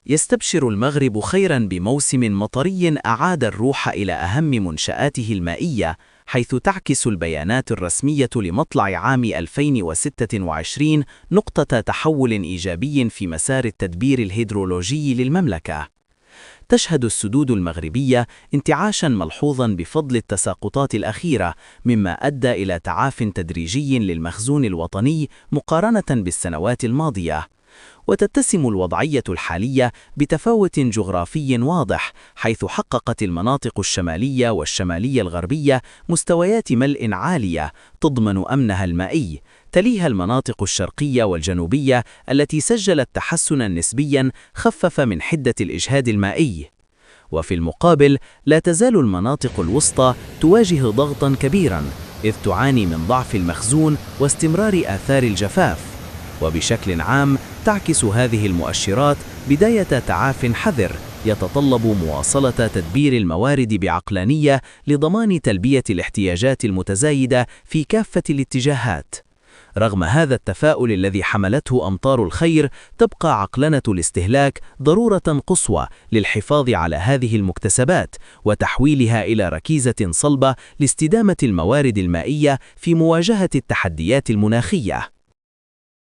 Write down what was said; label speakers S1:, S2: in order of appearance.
S1: يستبشر المغرب خيرا بموسم مطري أعاد الروح إلى أهم منشآته المائية، حيث تعكس البيانات الرسمية لمطلع عام 2026 نقطة تحول إيجابي في مسار التدبير الهيدرولوجي للمملكة. تشهد السدود المغربية انتعاشا ملحوظا بفضل التساقطات الأخيرة، مما أدى إلى تعاف تدريجي للمخزون الوطني مقارنة بالسنوات الماضية. وتتسم الوضعية الحالية بتفاوت جغرافي واضح، حيث حققت المناطق الشمالية والشمالية الغربية مستويات ملء عالية تضمن أمنها المائي، تليها المناطق الشرقية والجنوبية التي سجلت تحسنا نسبيا خفف من حدة الإجهاد المائي. وفي المقابل لا تزال المناطق الوسطى تواجه ضغطا كبيرا، إذ تعاني من ضعف المخزون واستمرار آثار الجفاف. وبشكل عام تعكس هذه المؤشرات بداية تعاف حذر يتطلب مواصلة تدبير الموارد بعقلانية لضمان تلبية الاحتياجات المتزايدة في كافة الاتجاهات. رغم هذا التفاؤل الذي حملته أمطار الخير، تبقى عقلنة الاستهلاك ضرورة قصوى للحفاظ على هذه المكتسبات وتحويلها إلى ركيزة صلبة لاستدامة الموارد المائية في مواجهة التحديات المناخية.